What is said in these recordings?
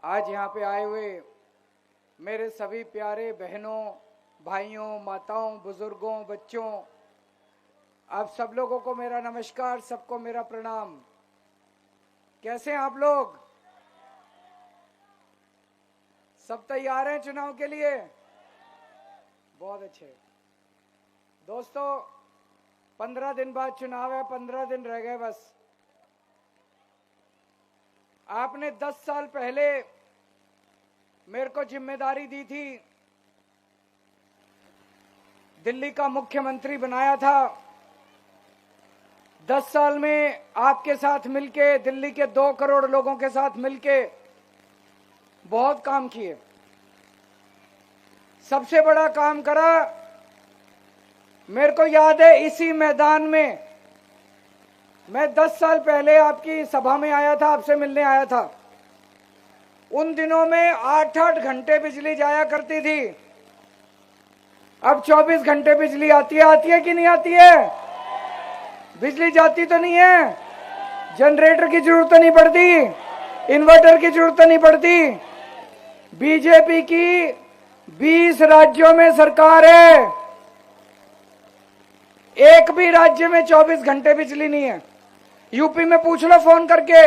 आज यहाँ पे आए हुए मेरे सभी प्यारे बहनों, भाइयों, माताओं, बुजुर्गों, बच्चों, आप सब लोगों को मेरा नमस्कार, सबको मेरा प्रणाम। कैसे हैं आप लोग? सब तैयार हैं चुनाव के लिए? बहुत अच्छे। दोस्तों, 15 दिन बाद चुनाव है, 15 दिन रह गए बस। आपने 10 साल पहले मेरे को जिम्मेदारी दी थी, दिल्ली का मुख्यमंत्री बनाया था। 10 साल में आपके साथ मिलके, दिल्ली के 2 करोड़ लोगों के साथ मिलके बहुत काम किए। सबसे बड़ा काम करा, मेरे को याद है इसी मैदान में मैं 10 साल पहले आपकी सभा में आया था, आपसे मिलने आया था। उन दिनों में 8-8 घंटे बिजली जाया करती थी। अब 24 घंटे बिजली आती है कि नहीं आती है? बिजली जाती तो नहीं है? जनरेटर की जरूरत तो नहीं पड़ती, इन्वर्टर की जरूरत तो नहीं पड़ती। बीजेपी की 20 राज्यों में सरकार है, एक भी राज्य में 24 घंटे बिजली नहीं है। यूपी में पूछ लो फोन करके,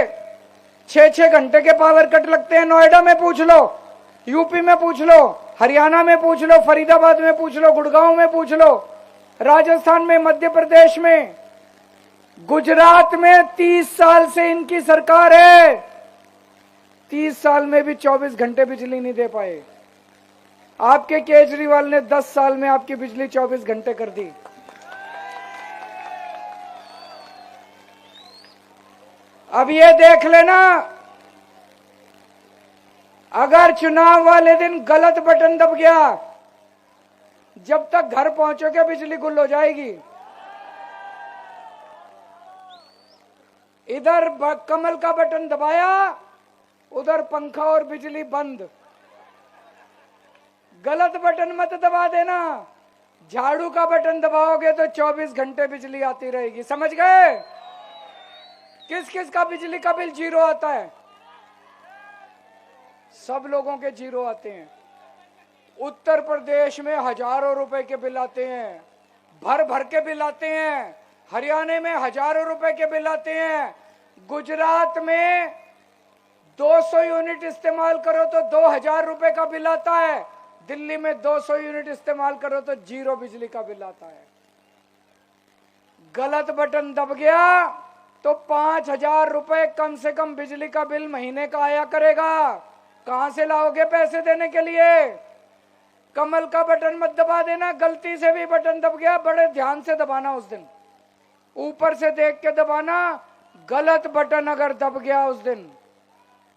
6-6 घंटे के पावर कट लगते हैं। नोएडा में पूछ लो, यूपी में पूछ लो, हरियाणा में पूछ लो, फरीदाबाद में पूछ लो, गुड़गांव में पूछ लो, राजस्थान में, मध्य प्रदेश में, गुजरात में 30 साल से इनकी सरकार है। 30 साल में भी 24 घंटे बिजली नहीं दे पाए। आपके केजरीवाल ने 10 साल में आपकी बिजली 24 घंटे कर दी। अब ये देख लेना, अगर चुनाव वाले दिन गलत बटन दब गया, जब तक घर पहुंचोगे बिजली गुल हो जाएगी। इधर कमल का बटन दबाया, उधर पंखा और बिजली बंद। गलत बटन मत दबा देना। झाड़ू का बटन दबाओगे तो 24 घंटे बिजली आती रहेगी। समझ गए? किस किस का बिजली का बिल 0 आता है? सब लोगों के 0 आते हैं। उत्तर प्रदेश में हजारों रुपए के बिल आते हैं, भर भर के बिल आते हैं। हरियाणा में हजारों रुपए के बिल आते हैं। गुजरात में 200 यूनिट इस्तेमाल करो तो 2000 रुपए का बिल आता है। दिल्ली में 200 यूनिट इस्तेमाल करो तो 0 बिजली का बिल आता है। गलत बटन दब गया तो 5000 रुपए कम से कम बिजली का बिल महीने का आया करेगा। कहां से लाओगे पैसे देने के लिए? कमल का बटन मत दबा देना। गलती से भी बटन दब गया, बड़े ध्यान से दबाना, उस दिन ऊपर से देख के दबाना। गलत बटन अगर दब गया उस दिन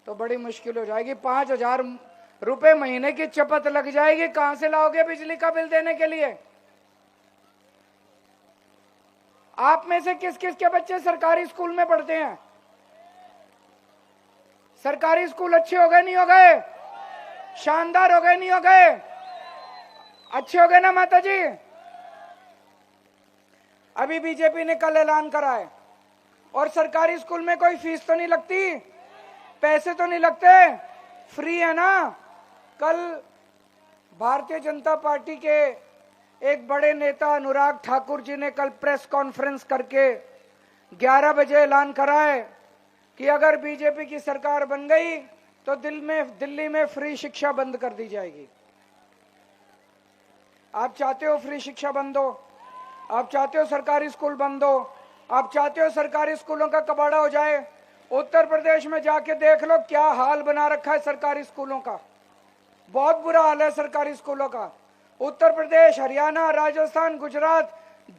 तो बड़ी मुश्किल हो जाएगी। 5000 रुपए महीने की चपत लग जाएगी। कहां से लाओगे बिजली का बिल देने के लिए? आप में से किस किस के बच्चे सरकारी स्कूल में पढ़ते हैं? सरकारी स्कूल अच्छे हो गए नहीं हो गए? शानदार हो गए नहीं हो गए? अच्छे हो गए ना माता जी? अभी बीजेपी ने कल ऐलान करा है, और सरकारी स्कूल में कोई फीस तो नहीं लगती, पैसे तो नहीं लगते, फ्री है ना। कल भारतीय जनता पार्टी के एक बड़े नेता अनुराग ठाकुर जी ने कल प्रेस कॉन्फ्रेंस करके 11 बजे ऐलान करा है कि अगर बीजेपी की सरकार बन गई तो दिल्ली में फ्री शिक्षा बंद कर दी जाएगी। आप चाहते हो फ्री शिक्षा बंद हो? आप चाहते हो सरकारी स्कूल बंद हो? आप चाहते हो सरकारी स्कूलों का कबाड़ा हो जाए? उत्तर प्रदेश में जाके देख लो क्या हाल बना रखा है सरकारी स्कूलों का। बहुत बुरा हाल है सरकारी स्कूलों का। उत्तर प्रदेश, हरियाणा, राजस्थान, गुजरात,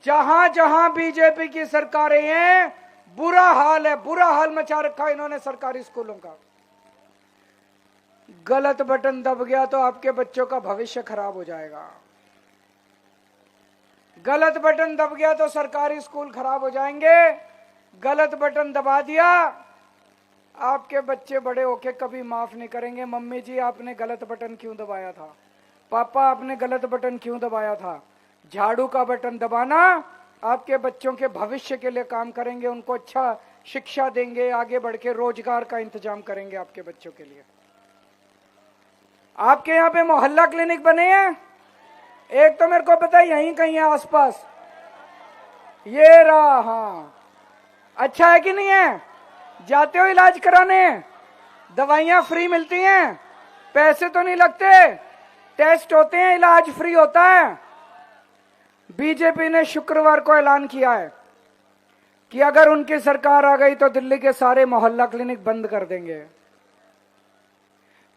जहां जहां बीजेपी की सरकारें हैं, बुरा हाल है, बुरा हाल मचा रखा है इन्होंने सरकारी स्कूलों का। गलत बटन दब गया तो आपके बच्चों का भविष्य खराब हो जाएगा। गलत बटन दब गया तो सरकारी स्कूल खराब हो जाएंगे। गलत बटन दबा दिया, आपके बच्चे बड़े होके कभी माफ नहीं करेंगे। मम्मी जी आपने गलत बटन क्यों दबाया था? पापा आपने गलत बटन क्यों दबाया था? झाड़ू का बटन दबाना आपके बच्चों के भविष्य के लिए काम करेंगे, उनको अच्छा शिक्षा देंगे, आगे बढ़ के रोजगार का इंतजाम करेंगे आपके बच्चों के लिए। आपके यहाँ पे मोहल्ला क्लिनिक बने हैं? एक तो मेरे को पता है यहीं कहीं है आसपास, ये रहा। हाँ, अच्छा है कि नहीं है? जाते हो इलाज कराने, दवाइयां फ्री मिलती हैं, पैसे तो नहीं लगते, टेस्ट होते हैं, इलाज फ्री होता है। बीजेपी ने शुक्रवार को ऐलान किया है कि अगर उनकी सरकार आ गई तो दिल्ली के सारे मोहल्ला क्लिनिक बंद कर देंगे।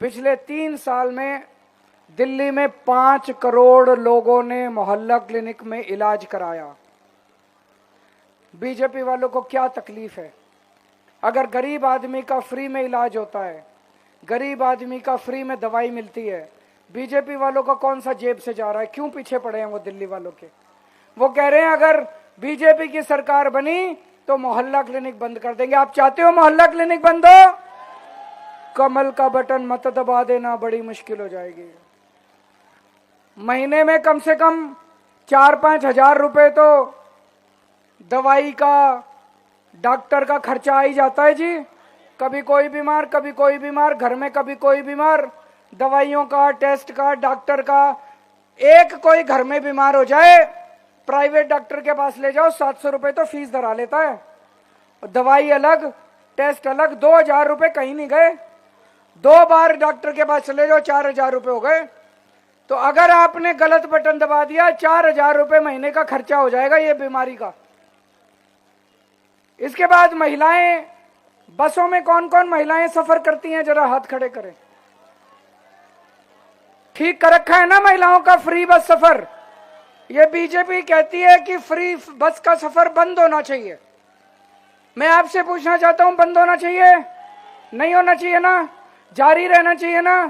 पिछले 3 साल में दिल्ली में 5 करोड़ लोगों ने मोहल्ला क्लिनिक में इलाज कराया। बीजेपी वालों को क्या तकलीफ है? अगर गरीब आदमी का फ्री में इलाज होता है, गरीब आदमी का फ्री में दवाई मिलती है, बीजेपी वालों का कौन सा जेब से जा रहा है? क्यों पीछे पड़े हैं वो दिल्ली वालों के? वो कह रहे हैं अगर बीजेपी की सरकार बनी तो मोहल्ला क्लिनिक बंद कर देंगे। आप चाहते हो मोहल्ला क्लिनिक बंद हो? कमल का बटन मत दबा देना, बड़ी मुश्किल हो जाएगी। महीने में कम से कम 4-5 हजार रुपए तो दवाई का, डॉक्टर का खर्चा आ ही जाता है जी। कभी कोई बीमार, कभी कोई बीमार, घर में कभी कोई बीमार, दवाइयों का, टेस्ट का, डॉक्टर का। एक कोई घर में बीमार हो जाए, प्राइवेट डॉक्टर के पास ले जाओ, 700 रुपए तो फीस धरा लेता है। दवाई अलग, टेस्ट अलग, 2000 रुपए कहीं नहीं गए। 2 बार डॉक्टर के पास चले जाओ, 4000 रुपए हो गए। तो अगर आपने गलत बटन दबा दिया, 4000 रुपए महीने का खर्चा हो जाएगा ये बीमारी का। इसके बाद महिलाएं, बसों में कौन कौन महिलाएं सफर करती हैं? जरा हाथ खड़े करें। ठीक कर रखा है ना महिलाओं का फ्री बस सफर? ये बीजेपी कहती है कि फ्री बस का सफर बंद होना चाहिए। मैं आपसे पूछना चाहता हूं, बंद होना चाहिए? नहीं होना चाहिए ना? जारी रहना चाहिए ना?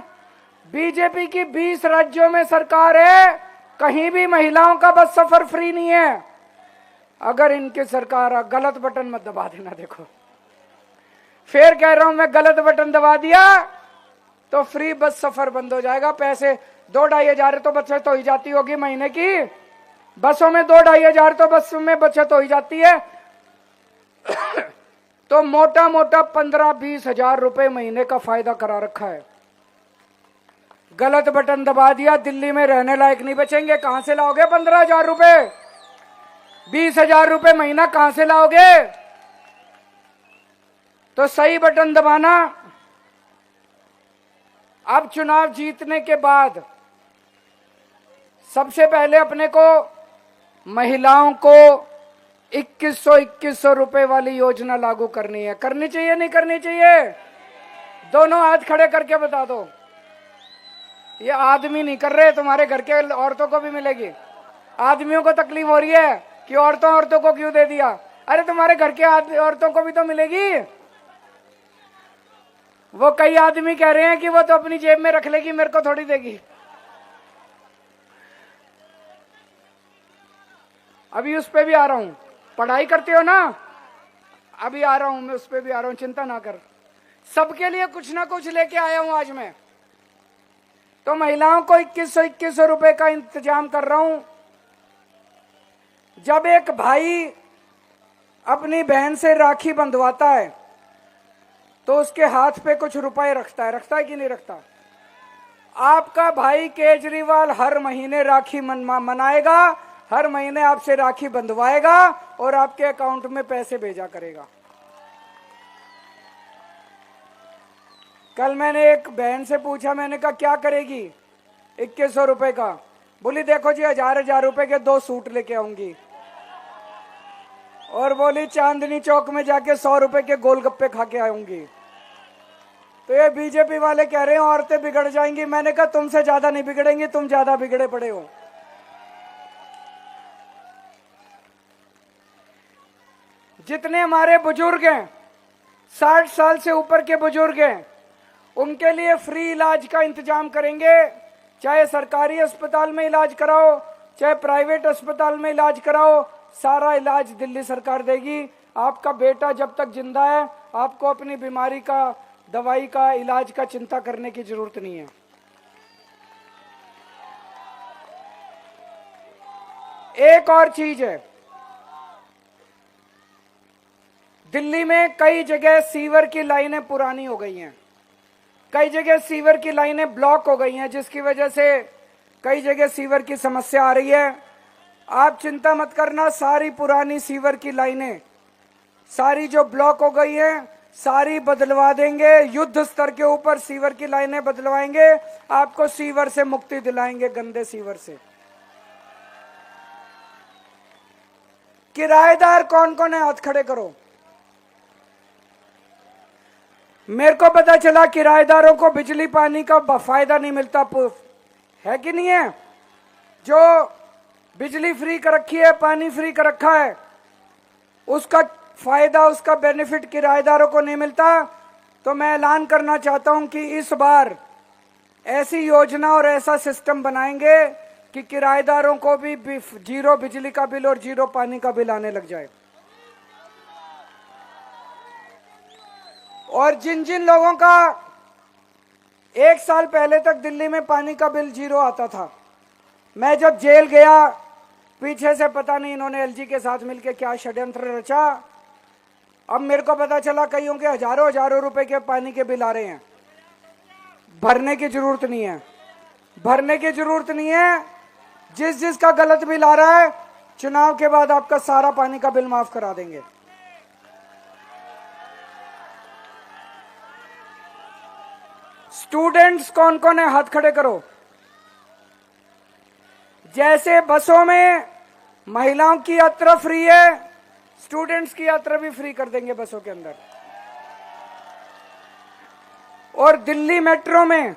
बीजेपी की 20 राज्यों में सरकार है, कहीं भी महिलाओं का बस सफर फ्री नहीं है। अगर इनकी सरकार, गलत बटन मत दबा देना। देखो, फिर कह रहा हूं मैं, गलत बटन दबा दिया तो फ्री बस सफर बंद हो जाएगा। पैसे 2-2.5 हजार तो बचत हो ही जाती होगी महीने की। बसों में 2-2.5 हजार तो बस में बचत हो ही जाती है। तो मोटा मोटा 15-20 हजार रुपए महीने का फायदा करा रखा है। गलत बटन दबा दिया, दिल्ली में रहने लायक नहीं बचेंगे। कहां से लाओगे 15 हजार रुपए? 20 हजार रुपए महीना कहां से लाओगे? तो सही बटन दबाना। अब चुनाव जीतने के बाद सबसे पहले अपने को महिलाओं को 2100 रुपए वाली योजना लागू करनी है। करनी चाहिए नहीं करनी चाहिए? दोनों हाथ खड़े करके बता दो। ये आदमी नहीं कर रहे, तुम्हारे घर के औरतों को भी मिलेगी। आदमियों को तकलीफ हो रही है कि औरतों को क्यों दे दिया? अरे तुम्हारे घर के औरतों को भी तो मिलेगी। वो कई आदमी कह रहे हैं कि वो तो अपनी जेब में रख लेगी, मेरे को थोड़ी देगी। अभी उस पे भी आ रहा हूं। पढ़ाई करते हो ना? अभी आ रहा हूं मैं, उस पे भी आ रहा हूं, चिंता ना कर। सबके लिए कुछ ना कुछ लेके आया हूं आज मैं। तो महिलाओं को 2100 रुपए का इंतजाम कर रहा हूं। जब एक भाई अपनी बहन से राखी बंधवाता है तो उसके हाथ पे कुछ रुपए रखता है कि नहीं रखता? आपका भाई केजरीवाल हर महीने राखी मनाएगा, हर महीने आपसे राखी बंधवाएगा और आपके अकाउंट में पैसे भेजा करेगा। कल मैंने एक बहन से पूछा, मैंने कहा क्या करेगी 2100 रुपए का? बोली देखो जी, 1000 रुपए के 2 सूट लेके आऊंगी। और बोली चांदनी चौक में जाके 100 रुपए के गोलगप्पे खा के आऊंगी। तो ये बीजेपी वाले कह रहे हैं औरतें बिगड़ जाएंगी। मैंने कहा तुमसे ज्यादा नहीं बिगड़ेंगी, तुम ज्यादा बिगड़े पड़े हो। जितने हमारे बुजुर्ग हैं, 60 साल से ऊपर के बुजुर्ग हैं, उनके लिए फ्री इलाज का इंतजाम करेंगे। चाहे सरकारी अस्पताल में इलाज कराओ, चाहे प्राइवेट अस्पताल में इलाज कराओ, सारा इलाज दिल्ली सरकार देगी। आपका बेटा जब तक जिंदा है, आपको अपनी बीमारी का, दवाई का, इलाज का चिंता करने की जरूरत नहीं है। एक और चीज है, दिल्ली में कई जगह सीवर की लाइनें पुरानी हो गई हैं। कई जगह सीवर की लाइनें ब्लॉक हो गई हैं, जिसकी वजह से कई जगह सीवर की समस्या आ रही है। आप चिंता मत करना, सारी पुरानी सीवर की लाइनें सारी जो ब्लॉक हो गई हैं सारी बदलवा देंगे। युद्ध स्तर के ऊपर सीवर की लाइनें बदलवाएंगे, आपको सीवर से मुक्ति दिलाएंगे, गंदे सीवर से। किराएदार कौन कौन है, हाथ खड़े करो। मेरे को पता चला किराएदारों को बिजली पानी का फायदा नहीं मिलता, है कि नहीं है? जो बिजली फ्री कर रखी है, पानी फ्री कर रखा है, उसका फायदा, उसका बेनिफिट किराएदारों को नहीं मिलता। तो मैं ऐलान करना चाहता हूं कि इस बार ऐसी योजना और ऐसा सिस्टम बनाएंगे कि किराएदारों को भी जीरो बिजली का बिल और जीरो पानी का बिल आने लग जाए। और जिन जिन लोगों का 1 साल पहले तक दिल्ली में पानी का बिल जीरो आता था, मैं जब जेल गया, पीछे से पता नहीं इन्होंने एलजी के साथ मिलकर क्या षड्यंत्र रचा, अब मेरे को पता चला कईयों के हजारों हजारों रुपए के पानी के बिल आ रहे हैं। भरने की जरूरत नहीं है, भरने की जरूरत नहीं है। जिस जिसका गलत बिल आ रहा है, चुनाव के बाद आपका सारा पानी का बिल माफ करा देंगे। स्टूडेंट्स कौन कौन है, हाथ खड़े करो। जैसे बसों में महिलाओं की यात्रा फ्री है, स्टूडेंट्स की यात्रा भी फ्री कर देंगे बसों के अंदर। और दिल्ली मेट्रो में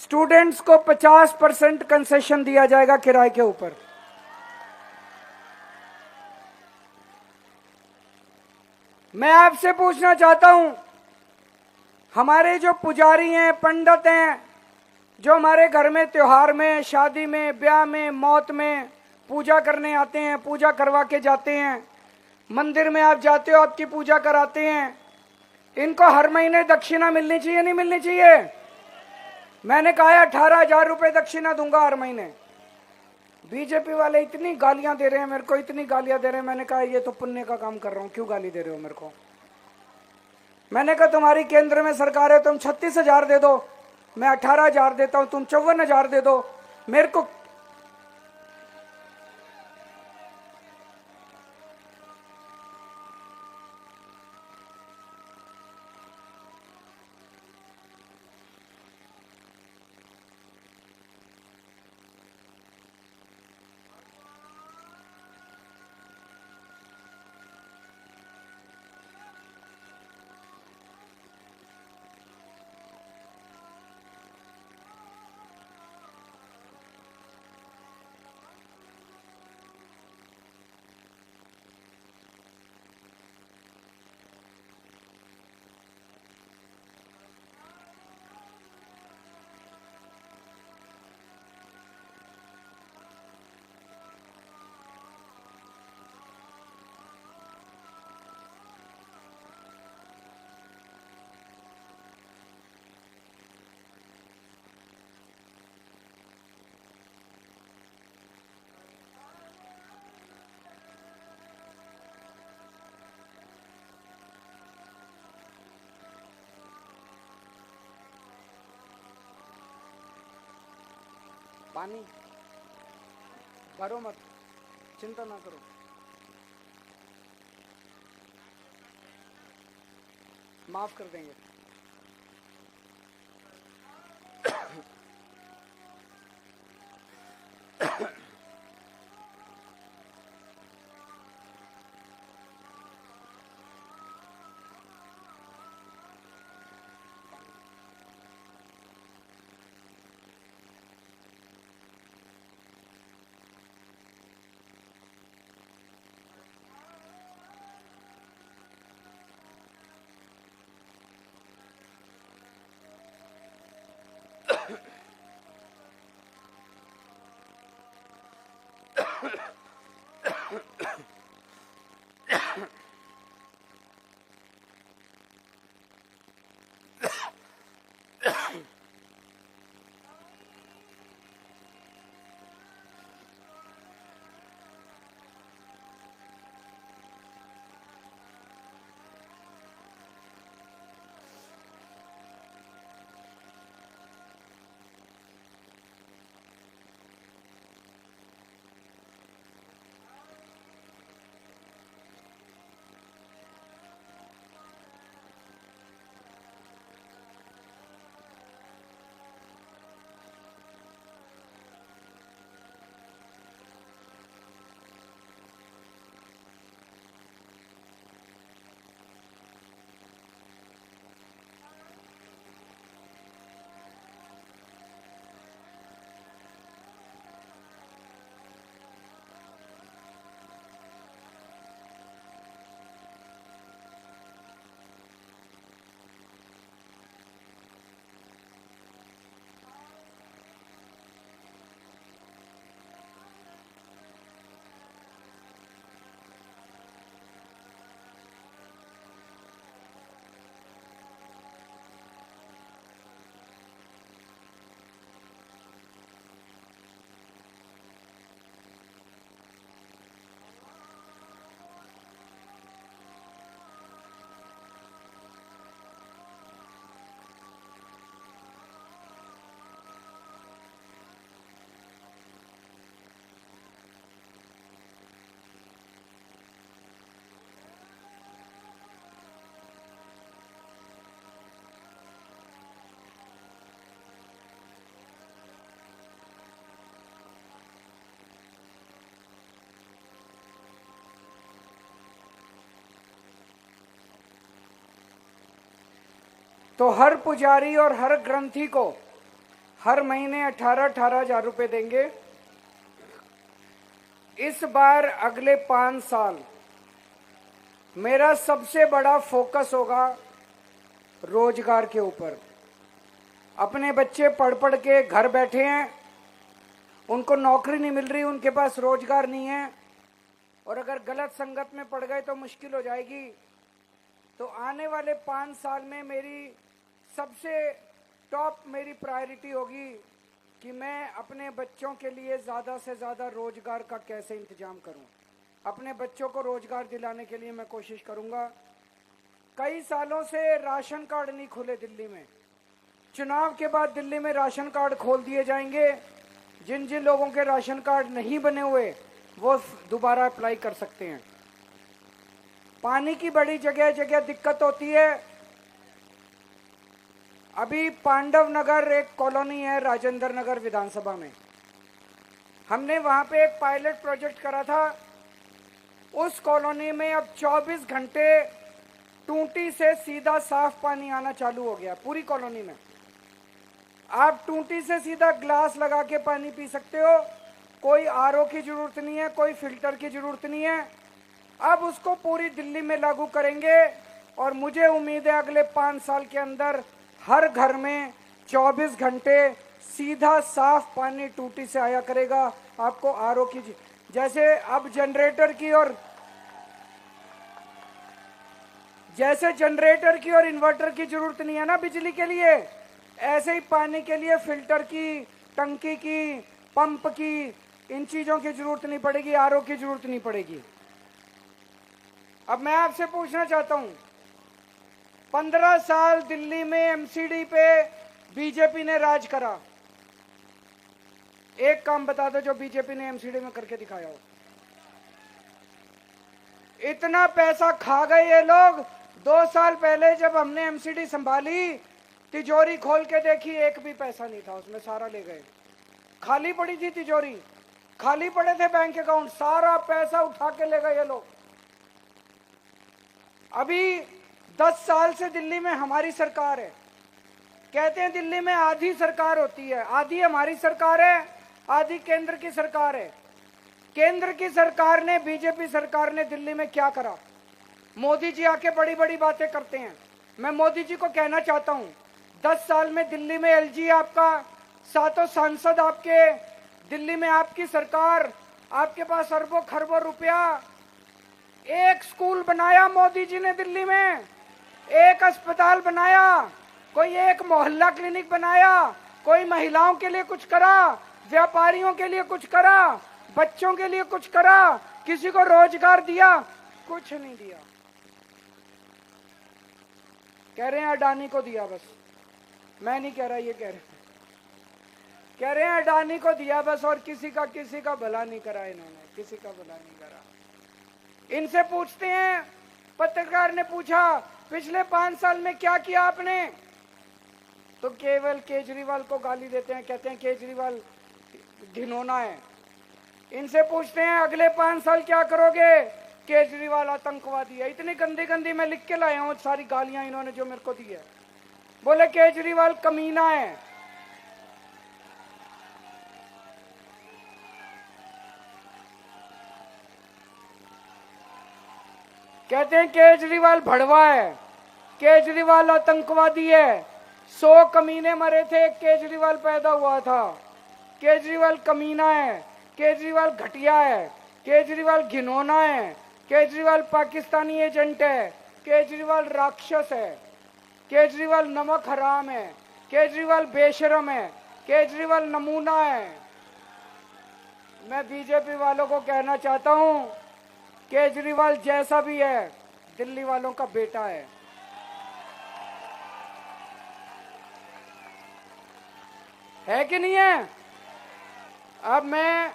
स्टूडेंट्स को 50% कंसेशन दिया जाएगा किराए के ऊपर। मैं आपसे पूछना चाहता हूं, हमारे जो पुजारी हैं, पंडित हैं, जो हमारे घर में त्योहार में, शादी में, ब्याह में, मौत में पूजा करने आते हैं, पूजा करवा के जाते हैं, मंदिर में आप जाते हो, आपकी पूजा कराते हैं, इनको हर महीने दक्षिणा मिलनी चाहिए, नहीं मिलनी चाहिए? मैंने कहा 18,000 रुपए दक्षिणा दूंगा हर महीने। बीजेपी वाले इतनी गालियां दे रहे हैं मेरे को, इतनी गालियां दे रहे हैं। मैंने कहा ये तो पुण्य का काम कर रहा हूं, क्यों गाली दे रहे हो मेरे को? मैंने कहा तुम्हारी केंद्र में सरकार है, तुम 36,000 दे दो, मैं 18,000 देता हूं, तुम 54,000 दे दो। मेरे को पानी भरो मत, चिंता ना करो। माफ कर देंगे। तो हर पुजारी और हर ग्रंथी को हर महीने 18-18 हजार रुपए देंगे। इस बार अगले 5 साल मेरा सबसे बड़ा फोकस होगा रोजगार के ऊपर। अपने बच्चे पढ़ पढ़ के घर बैठे हैं, उनको नौकरी नहीं मिल रही, उनके पास रोजगार नहीं है, और अगर गलत संगत में पड़ गए तो मुश्किल हो जाएगी। तो आने वाले 5 साल में मेरी सबसे टॉप मेरी प्रायोरिटी होगी कि मैं अपने बच्चों के लिए ज़्यादा से ज़्यादा रोजगार का कैसे इंतजाम करूं। अपने बच्चों को रोजगार दिलाने के लिए मैं कोशिश करूंगा। कई सालों से राशन कार्ड नहीं खुले दिल्ली में। चुनाव के बाद दिल्ली में राशन कार्ड खोल दिए जाएंगे। जिन जिन लोगों के राशन कार्ड नहीं बने हुए वो दोबारा अप्लाई कर सकते हैं। पानी की बड़ी जगह जगह दिक्कत होती है। अभी पांडव नगर एक कॉलोनी है राजेंद्र नगर विधानसभा में, हमने वहां पे एक पायलट प्रोजेक्ट करा था। उस कॉलोनी में अब 24 घंटे टूटी से सीधा साफ पानी आना चालू हो गया पूरी कॉलोनी में। आप टूटी से सीधा ग्लास लगा के पानी पी सकते हो, कोई आरओ की जरूरत नहीं है, कोई फिल्टर की जरूरत नहीं है। अब उसको पूरी दिल्ली में लागू करेंगे और मुझे उम्मीद है अगले 5 साल के अंदर हर घर में 24 घंटे सीधा साफ पानी टूटी से आया करेगा। आपको आरओ की जैसे अब जनरेटर की और इन्वर्टर की जरूरत नहीं है ना बिजली के लिए, ऐसे ही पानी के लिए फिल्टर की, टंकी की, पंप की, इन चीजों की जरूरत नहीं पड़ेगी, आरओ की जरूरत नहीं पड़ेगी। अब मैं आपसे पूछना चाहता हूं, 15 साल दिल्ली में एमसीडी पे बीजेपी ने राज करा। एक काम बता दो जो बीजेपी ने एमसीडी में करके दिखाया हो। इतना पैसा खा गए ये लोग। 2 साल पहले जब हमने एमसीडी संभाली, तिजोरी खोल के देखी, एक भी पैसा नहीं था उसमें, सारा ले गए। खाली पड़ी थी तिजोरी, खाली पड़े थे बैंक अकाउंट, सारा पैसा उठा के ले गए ये लोग। अभी 10 साल से दिल्ली में हमारी सरकार है। कहते हैं दिल्ली में आधी सरकार होती है, आधी हमारी सरकार है, आधी केंद्र की सरकार है। केंद्र की सरकार ने, बीजेपी सरकार ने दिल्ली में क्या करा? मोदी जी आके बड़ी बड़ी बातें करते हैं। मैं मोदी जी को कहना चाहता हूं, 10 साल में दिल्ली में एलजी आपका, 7 सांसद आपके, दिल्ली में आपकी सरकार, आपके पास अरबों खरबों रुपया। एक स्कूल बनाया मोदी जी ने दिल्ली में, एक अस्पताल बनाया, कोई एक मोहल्ला क्लिनिक बनाया, कोई महिलाओं के लिए कुछ करा, व्यापारियों के लिए कुछ करा, बच्चों के लिए कुछ करा, किसी को रोजगार दिया? कुछ नहीं दिया। कह रहे हैं अडानी को दिया बस। मैं नहीं कह रहा, ये कह रहे हैं अडानी को दिया बस, और किसी का भला नहीं करा इन्होंने, किसी का भला नहीं करा। इनसे पूछते हैं, पत्रकार ने पूछा पिछले 5 साल में क्या किया आपने, तो केवल केजरीवाल को गाली देते हैं, कहते हैं केजरीवाल घिनौना है। इनसे पूछते हैं अगले 5 साल क्या करोगे, केजरीवाल आतंकवादी है। इतनी गंदी गंदी मैं लिख के लाया हूं सारी गालियां इन्होंने जो मेरे को दी है। बोले केजरीवाल कमीना है। कहते हैं केजरीवाल भड़वा है, केजरीवाल आतंकवादी है। 100 कमीने मरे थे, केजरीवाल पैदा हुआ था। केजरीवाल कमीना है, केजरीवाल घटिया है, केजरीवाल घिनौना है, केजरीवाल पाकिस्तानी एजेंट है, केजरीवाल राक्षस है, केजरीवाल नमक हराम है, केजरीवाल बेशरम है, केजरीवाल नमूना है। मैं बीजेपी वालों को कहना चाहता हूं, केजरीवाल जैसा भी है दिल्ली वालों का बेटा है कि नहीं है? अब मैं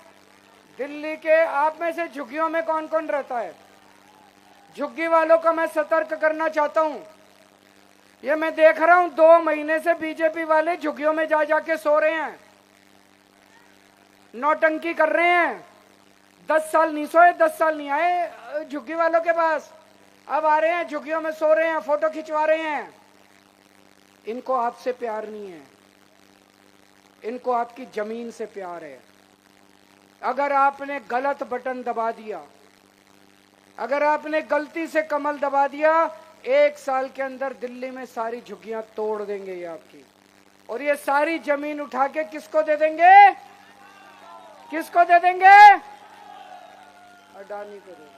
दिल्ली के, आप में से झुग्गियों में कौन कौन रहता है? झुग्गी वालों का मैं सतर्क करना चाहता हूं। ये मैं देख रहा हूं 2 महीने से बीजेपी वाले झुग्गियों में जा जाके सो रहे हैं, नौटंकी कर रहे हैं। 10 साल नहीं सोए, 10 साल नहीं आए झुग्गी वालों के पास, अब आ रहे हैं झुग्गियों में सो रहे हैं, फोटो खिंचवा रहे हैं। इनको आपसे प्यार नहीं है, इनको आपकी जमीन से प्यार है। अगर आपने गलत बटन दबा दिया, अगर आपने गलती से कमल दबा दिया, 1 साल के अंदर दिल्ली में सारी झुग्गियां तोड़ देंगे ये आपकी, और ये सारी जमीन उठा के किसको दे देंगे? किसको दे देंगे? अडानी को देंगे।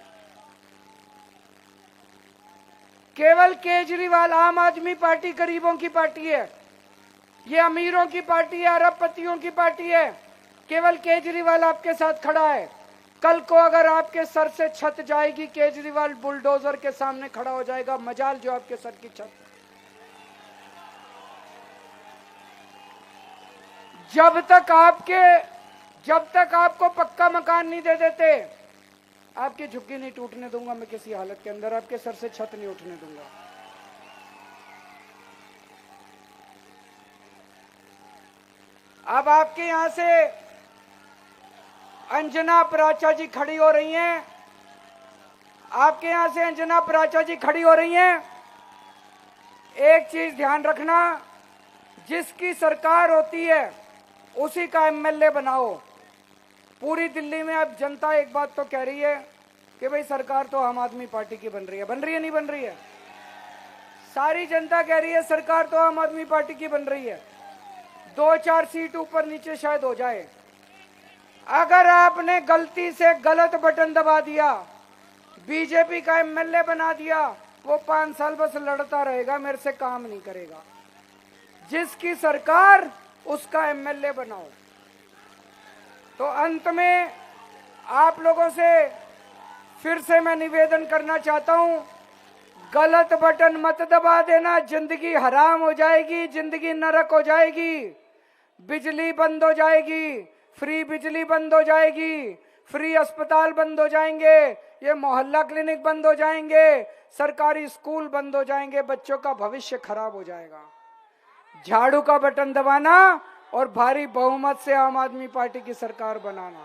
केवल केजरीवाल आम आदमी पार्टी गरीबों की पार्टी है, ये अमीरों की पार्टी है, अरबपतियों की पार्टी है। केवल केजरीवाल आपके साथ खड़ा है। कल को अगर आपके सर से छत जाएगी, केजरीवाल बुलडोजर के सामने खड़ा हो जाएगा। मजाल जो आपके सर की छत। जब तक आपको पक्का मकान नहीं दे देते, आपकी झुग्गी नहीं टूटने दूंगा मैं किसी हालत के अंदर, आपके सर से छत नहीं उठने दूंगा। अब आपके यहां से अंजना पराचा जी खड़ी हो रही हैं, आपके यहां से अंजना पराचा जी खड़ी हो रही हैं। एक चीज ध्यान रखना, जिसकी सरकार होती है उसी का एमएलए बनाओ। पूरी दिल्ली में अब जनता एक बात तो कह रही है कि भाई सरकार तो आम आदमी पार्टी की बन रही है नहीं बन रही है? सारी जनता कह रही है सरकार तो आम आदमी पार्टी की बन रही है। 2-4 सीट ऊपर नीचे शायद हो जाए। अगर आपने गलती से गलत बटन दबा दिया, बीजेपी का एमएलए बना दिया, वो 5 साल बस लड़ता रहेगा, मेरे से काम नहीं करेगा। जिसकी सरकार उसका एमएलए बनाओ। तो अंत में आप लोगों से फिर से मैं निवेदन करना चाहता हूं, गलत बटन मत दबा देना, जिंदगी हराम हो जाएगी, जिंदगी नरक हो जाएगी। बिजली बंद हो जाएगी, फ्री बिजली बंद हो जाएगी, फ्री अस्पताल बंद हो जाएंगे, ये मोहल्ला क्लिनिक बंद हो जाएंगे, सरकारी स्कूल बंद हो जाएंगे, बच्चों का भविष्य खराब हो जाएगा। झाड़ू का बटन दबाना और भारी बहुमत से आम आदमी पार्टी की सरकार बनाना।